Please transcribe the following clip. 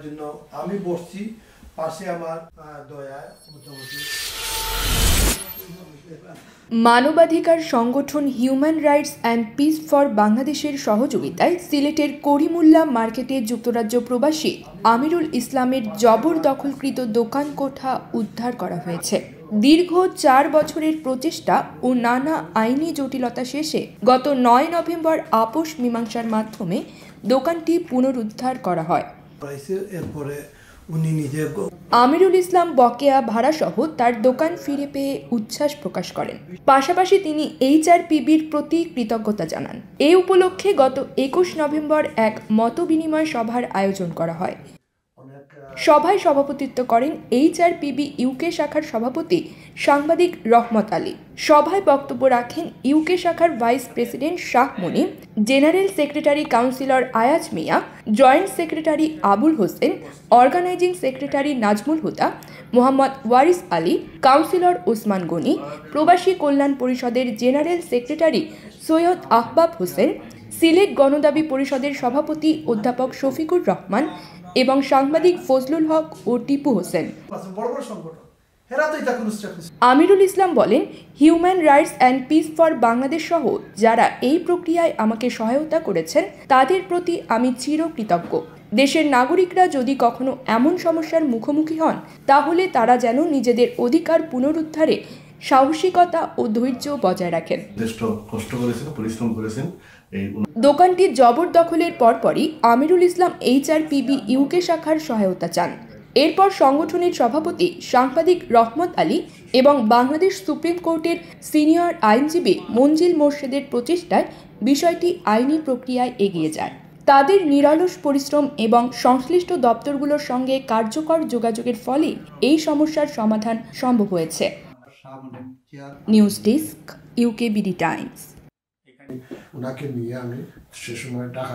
জন্য আমি বসছি পাশে আমার দয়া মোটামুটি। মানবাধিকার সংগঠন human rights and piece for বাংলাদেশের সহযোগিতায় সিলেটের করিমুল্লাহ মার্কেটে যুক্তরাজ্য প্রবাসী আমিরুল ইসলামের জবরদখলকৃত দোকান কোঠা উদ্ধার করা হয়েছে। দীর্ঘ 4 বছরের প্রচেষ্টা ও নানা আইনি জটিলতা শেষে গত 9 নভেম্বর আপোষ মীমাংসার মাধ্যমে দোকানটি পুনরুদ্ধার করা হয়। এরপরে উনি নিজে আমিরুল ইসলাম বকেয়া ভাড়াসহ তার দোকান ফিরে পেয়ে উচ্ছ্বাস প্রকাশ করেন। পাশাপাশি তিনি HRPBর প্রতি কৃতজ্ঞতা জানান। এই উপলক্ষে গত 21 নভেম্বর এক মতবিনিময় সভার আয়োজন করা হয়। সভায় সভাপতিত্ব করেন HRPB UK শাখার সভাপতি সাংবাদিক রহমত আলী। সভায় বক্তব্য রাখেন UK শাখার vice president Shah Munim, general secretary councillor Ayaz Mia, joint secretary Abul Hossain, organising secretary Nazmul Huda, Mohammad Waris Ali, councillor Osman Gani, প্রবাসী কল্যাণ পরিষদের জেনারেল সেক্রেটারি সৈয়দ আহবাব হোসেন, সিলেট গণদাবি পরিষদের সভাপতি অধ্যাপক শফিকুর রহমান এবং সাংবাদিক ফজলুল হক ও টিপু হোসেন। আমিরুল ইসলাম বলেন, human rights and piece for Bangladesh সহ যারা এই প্রক্রিয়ায় আমাকে সহায়তা করেছেন তাদের প্রতি আমি চিরকৃতজ্ঞ। দেশের নাগরিকরা যদি কখনো এমন সমস্যার মুখোমুখি হন তাহলে তারা যেন নিজেদের অধিকার পুনরুদ্ধারে সাহসিকতা ও ধৈর্য বজায় রাখেন। দোকানটি জবরদখলের পরপরই আমিরুল ইসলাম HRPB UK শাখার সহায়তা চান। এরপর সংগঠনের সভাপতি সাংবাদিক রহমত আলী এবং বাংলাদেশ সুপ্রিম কোর্টের সিনিয়র আইনজীবী মঞ্জিল মোর্শেদের প্রচেষ্টায় বিষয়টি আইনি প্রক্রিয়ায় এগিয়ে যায়। তাদের নিরলস পরিশ্রম এবং সংশ্লিষ্ট দপ্তরগুলোর সঙ্গে কার্যকর যোগাযোগের ফলে এই সমস্যার সমাধান সম্ভব হয়েছে। News desk, UKBD Times. ওনাকে নিয়ে আমি সে সময় ঢাকা